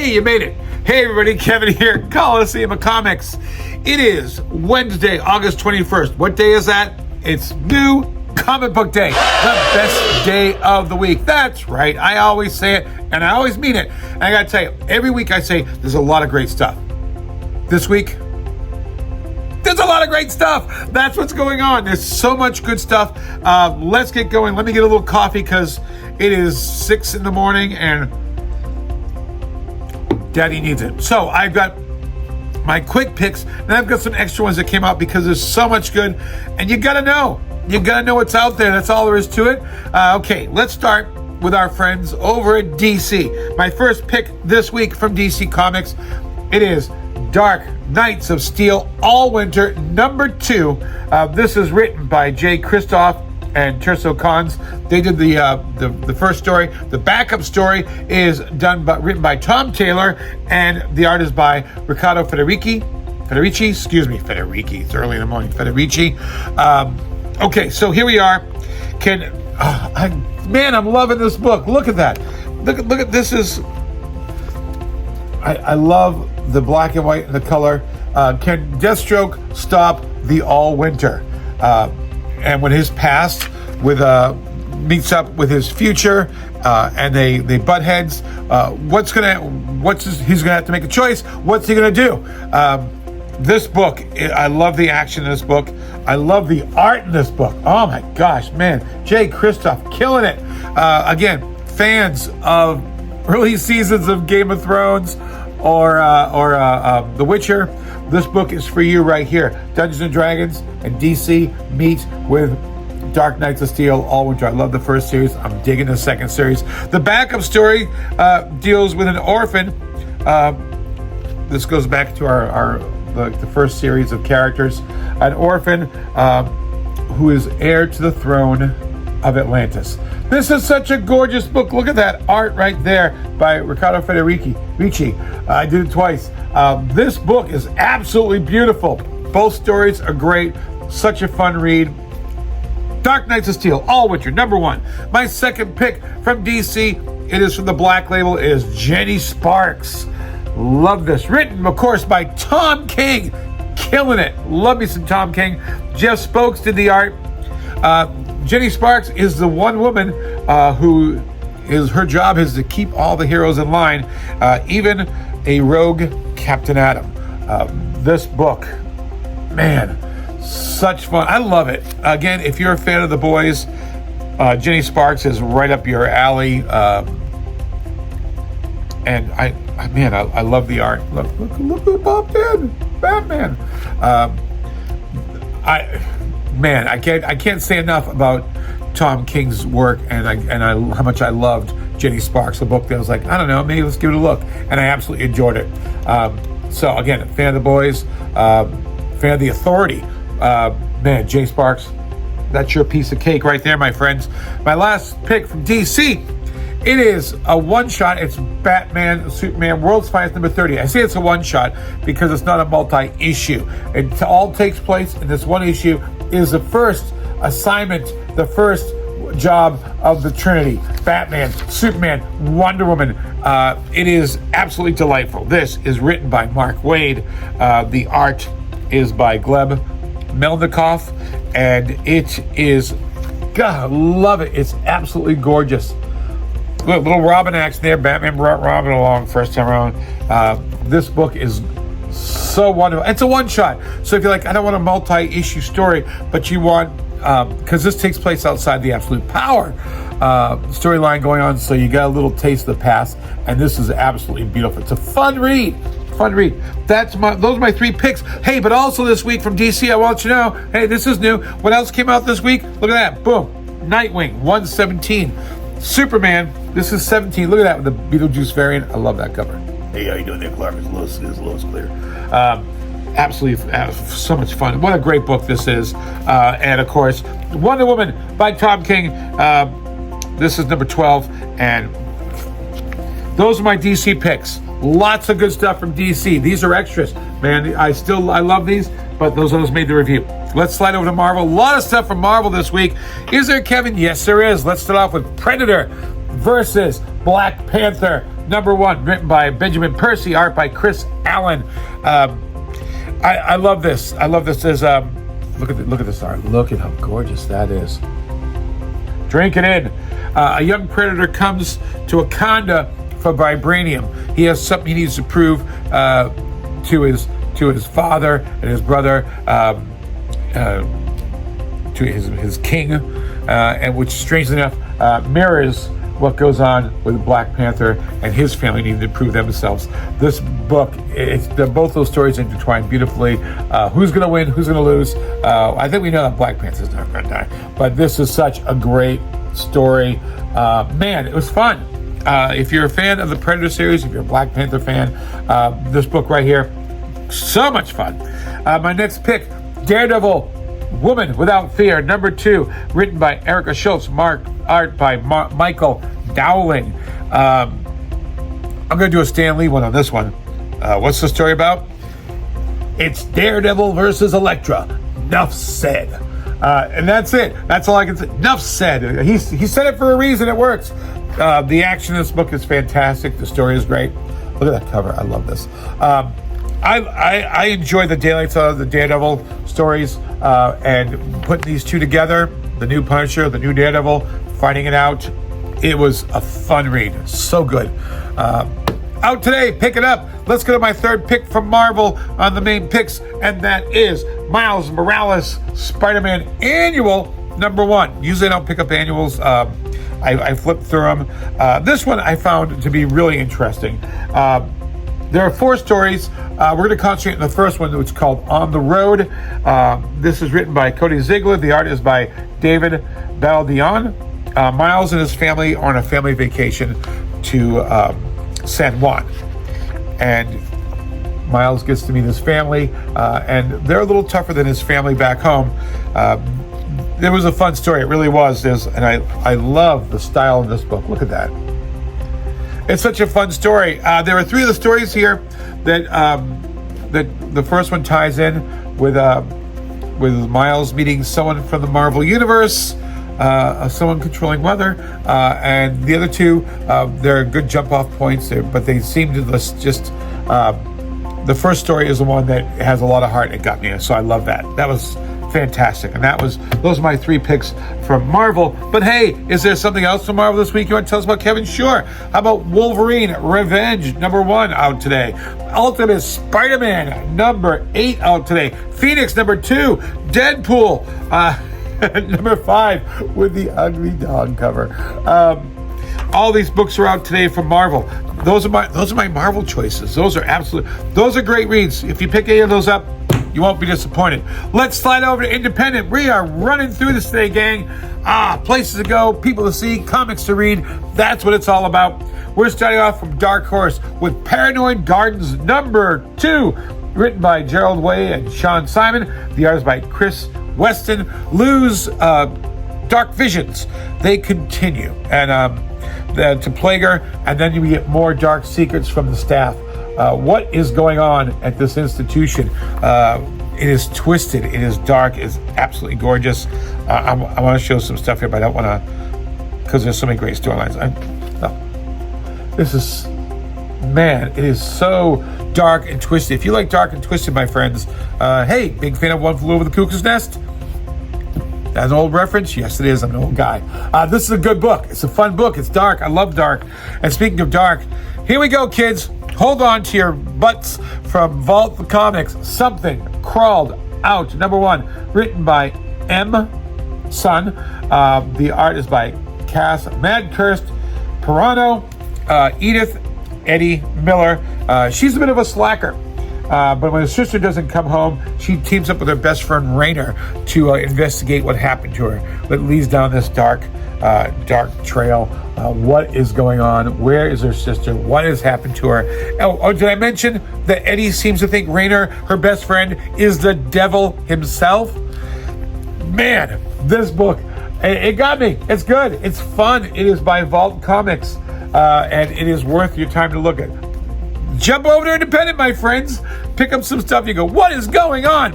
Hey, you made it. Hey, everybody, Kevin here, Coliseum of Comics. It is Wednesday, August 21st. What day is that? It's New Comic Book Day, the best day of the week. That's right. I always say it, and I always mean it. And I got to tell you, every week I say there's a lot of great stuff. This week, there's a lot of great stuff. That's what's going on. There's so much good stuff. Let's get going. Let me get a little coffee because it is 6 in the morning and Daddy needs it. So I've got my quick picks and I've got some extra ones that came out because there's so much good. And you got to know. You got to know what's out there. That's all there is to it. Okay, let's start with our friends over at DC. My first pick this week from DC Comics, it is Dark Knights of Steel All Winter #2. This is written by Jay Kristoff and Terso Cons. They did the first story. The backup story is written by Tom Taylor, and the art is by Riccardo Federici. It's early in the morning. Federici. Okay, so here we are. I'm loving this book. Look at that. Look at this. I love the black and white and the color. Can Deathstroke stop the All Winter? And when his past meets up with his future, and they butt heads, he's gonna have to make a choice. What's he gonna do? This book, I love the action in this book. I love the art in this book. Oh my gosh, man, Jay Kristoff killing it. Again, fans of early seasons of Game of Thrones or The Witcher, this book is for you right here. Dungeons and Dragons and DC meet with Dark Knights of Steel All Winter. I love the first series. I'm digging the second series. The backup story deals with an orphan. This goes back to the first series of characters. An orphan who is heir to the throne of Atlantis. This is such a gorgeous book. Look at that art right there by Riccardo Federici. I did it twice. This book is absolutely beautiful. Both stories are great. Such a fun read. Dark Knights of Steel, All Winter, #1. My second pick from DC, it is from the Black Label, it is Jenny Sparks. Love this. Written, of course, by Tom King. Killing it. Love me some Tom King. Jeff Spokes did the art. Jenny Sparks is the one woman who her job is to keep all the heroes in line, even a rogue Captain Atom. This book, man, such fun. I love it. Again, if you're a fan of The Boys, Jenny Sparks is right up your alley. And I love the art. Look who popped in, Batman. I can't say enough about Tom King's work and how much I loved Jenny Sparks, the book that I was like, I don't know, maybe let's give it a look. And I absolutely enjoyed it. So again, fan of The Boys, fan of The Authority. Man, Jay Sparks, that's your piece of cake right there, my friends. My last pick from DC, it is a one-shot. It's Batman, Superman, World's Finest #30. I say it's a one-shot because it's not a multi-issue. It all takes place in this one issue. It is the first assignment, the first job of the Trinity. Batman, Superman, Wonder Woman. It is absolutely delightful. This is written by Mark Waid. The art is by Gleb Melnikoff. And it is, God, I love it. It's absolutely gorgeous. Look, little Robin action there. Batman brought Robin along first time around. This book is so wonderful. It's a one-shot. So if you're like, I don't want a multi-issue story, but you want, because this takes place outside the Absolute Power storyline going on, so you got a little taste of the past, and this is absolutely beautiful. It's a fun read. Those are my 3 picks. Hey, but also this week from DC, I want you to know, hey, this is new. What else came out this week? Look at that. Boom. Nightwing, 117. Superman, this is 17. Look at that with the Beetlejuice variant. I love that cover. Hey, how you doing there, Clark? It's Lois Clear. Absolutely so much fun. What a great book this is. And of course, Wonder Woman by Tom King. This is #12. And those are my DC picks. Lots of good stuff from DC. These are extras. Man, I love these, but those others made the review. Let's slide over to Marvel. A lot of stuff from Marvel this week. Is there, Kevin? Yes, there is. Let's start off with Predator versus Black Panther #1, written by Benjamin Percy, art by Chris Allen. I love this. I love this. There's look at this art. Look at how gorgeous that is. Drink it in. A young predator comes to Wakanda for vibranium. He has something he needs to prove to his father and his brother, to his king, and which, strangely enough, mirrors what goes on with Black Panther and his family needing to prove themselves. This book, both those stories intertwine beautifully. Who's going to win? Who's going to lose? I think we know that Black Panther's not going to die, but this is such a great story. Man, it was fun. If you're a fan of the Predator series, if you're a Black Panther fan, this book right here, so much fun. My next pick, Daredevil, Woman Without Fear, #2, written by Erica Schultz, art by Michael Dowling. I'm going to do a Stan Lee one on this one. What's the story about? It's Daredevil versus Elektra. Enough said. And that's it. That's all I can say. Enough said. He said it for a reason. It works. The action in this book is fantastic. The story is great. Look at that cover. I love this. I enjoy the daylights of the Daredevil stories, and putting these two together, the new Punisher, the new Daredevil, fighting it out. It was a fun read. So good. Out today, pick it up. Let's go to my third pick from Marvel on the main picks, and that is Miles Morales Spider-Man Annual #1. Usually I don't pick up annuals. I flipped through them. This one I found to be really interesting. There are 4 stories. We're going to concentrate on the first one, which is called On the Road. This is written by Cody Ziegler. The art is by David Baldion. Miles and his family are on a family vacation to San Juan. And Miles gets to meet his family, and they're a little tougher than his family back home. It was a fun story. It really was. And I love the style of this book. Look at that. It's such a fun story. There are 3 of the stories here that the first one ties in with Miles meeting someone from the Marvel Universe, someone controlling weather, and the other 2, they're good jump-off points, but they seem to just... the first story is the one that has a lot of heart. It got me, so I love that. That was fantastic, and those are my 3 picks from Marvel. But hey, is there something else from Marvel this week you want to tell us about, Kevin? Sure. How about Wolverine Revenge #1 out today? Ultimate Spider-Man #8 out today. Phoenix #2. Deadpool #5 with the ugly dog cover. All these books are out today from Marvel. Those are my Marvel choices. Those are great reads. If you pick any of those up, you won't be disappointed. Let's slide over to Independent. We are running through this today, gang. Places to go, people to see, comics to read. That's what it's all about. We're starting off from Dark Horse with Paranoid Gardens #2, written by Gerald Way and Sean Simon. The art is by Chris Weston. Lou's Dark Visions, they continue, and to Plaguer, and then you get more dark secrets from the staff. What is going on at this institution? It is twisted. It is dark. It is absolutely gorgeous. I want to show some stuff here, but I don't want to, because there's so many great storylines. This is, man, it is so dark and twisted. If you like dark and twisted, my friends, hey, big fan of One Flew Over the Cuckoo's Nest? That's an old reference? Yes, it is. I'm an old guy. This is a good book. It's a fun book. It's dark. I love dark. And speaking of dark, here we go, kids. Hold on to your butts from Vault Comics. Something Crawled Out, #1, written by M. Sun. The art is by Cass Madkirst, Pirano, Edith Eddie Miller. She's a bit of a slacker. But when her sister doesn't come home, she teams up with her best friend Rainer to investigate what happened to her. That leads down this dark trail. What is going on? Where is her sister? What has happened to her? Oh, did I mention that Eddie seems to think Rainer, her best friend, is the devil himself? Man, this book, it got me. It's good. It's fun. It is by Vault Comics, and it is worth your time to look at. Jump over to Independent, my friends. Pick up some stuff. You go, what is going on?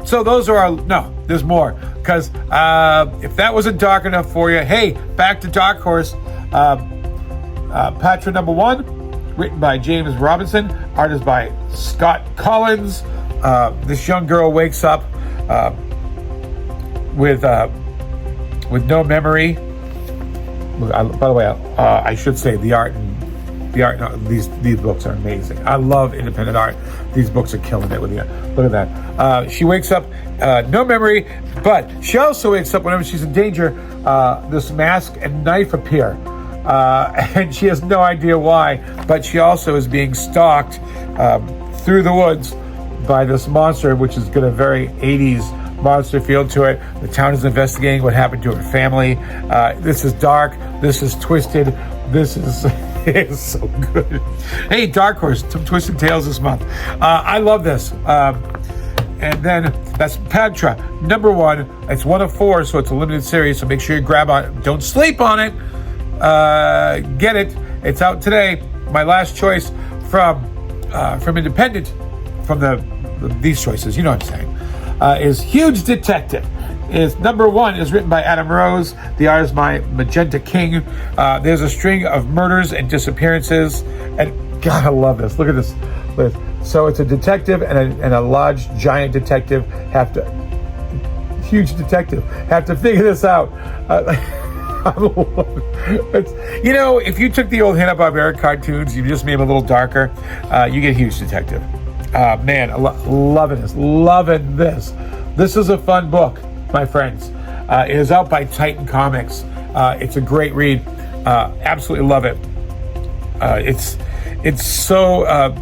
So those are no, there's more. Because if that wasn't dark enough for you, hey, back to Dark Horse. Patra #1, written by James Robinson, art is by Scott Collins. This young girl wakes up with no memory. By the way, I should say the art. These books are amazing. I love independent art. These books are killing it with you. Look at that. She wakes up, no memory, but she also wakes up whenever she's in danger. This mask and knife appear, and she has no idea why. But she also is being stalked through the woods by this monster, which has got a very 80s monster feel to it. The town is investigating what happened to her family. This is dark. This is twisted. This is it's so good. Hey, Dark Horse, some Twisted Tales this month. I love this. And then that's Patra #1. It's 1 of 4, so it's a limited series. So make sure you grab on it. Don't sleep on it. Get it. It's out today. My last choice from Independent, from these choices. You know what I'm saying? Is Huge Detective. Is #1 is written by Adam Rose. The art is by Magenta King. There's a string of murders and disappearances, and God, I love this. Look at this. So it's a detective and a large giant detective huge detective have to figure this out. You know, if you took the old Hanna-Barbera cartoons, you just made them a little darker, you get Huge Detective. Man, loving this. This is a fun book, my friends. It is out by Titan Comics. It's a great read. Absolutely love it. It's so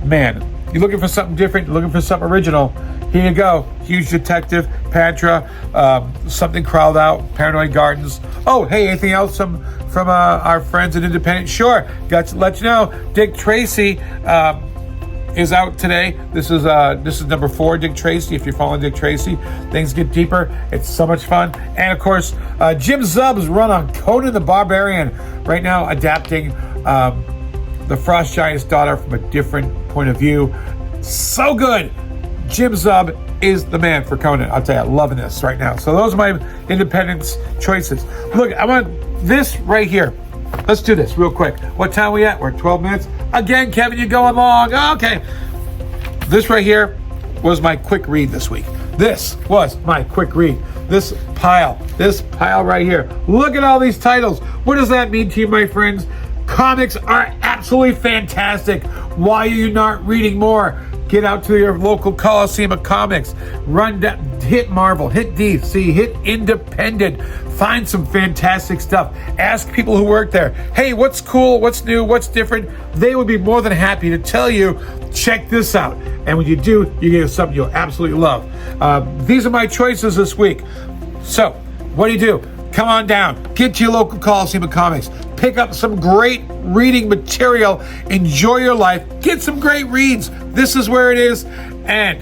man. You're looking for something different. You're looking for something original. Here you go. Huge Detective, Patra, Something Crawled Out, Paranoid Gardens. Oh, hey, anything else from our friends at Independent? Sure. Got to let you know. Dick Tracy is out today. This is #4, Dick Tracy. If you're following Dick Tracy, things get deeper. It's so much fun. And of course, Jim Zub's run on Conan the Barbarian, right now adapting the Frost Giant's daughter from a different point of view. So good. Jim Zub is the man for Conan. I'll tell you, I'm loving this right now. So those are my Independence choices. Look, I want this right here. Let's do this real quick. What time are we at? We're at 12 minutes. Again, Kevin, you're going long. Okay. This right here was my quick read this week. This was my quick read. This pile right here. Look at all these titles. What does that mean to you, my friends? Comics are absolutely fantastic. Why are you not reading more? Get out to your local Coliseum of Comics. Run down, hit Marvel, hit DC, hit Independent. Find some fantastic stuff. Ask people who work there, hey, what's cool, what's new, what's different? They would be more than happy to tell you, check this out. And when you do, you get something you'll absolutely love. These are my choices this week. So, what do? Come on down. Get to your local Coliseum of Comics. Pick up some great reading material. Enjoy your life. Get some great reads. This is where it is. And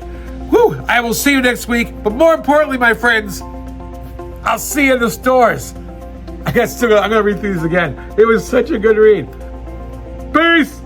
I will see you next week. But more importantly, my friends, I'll see you in the stores. I'm going to read through these again. It was such a good read. Peace.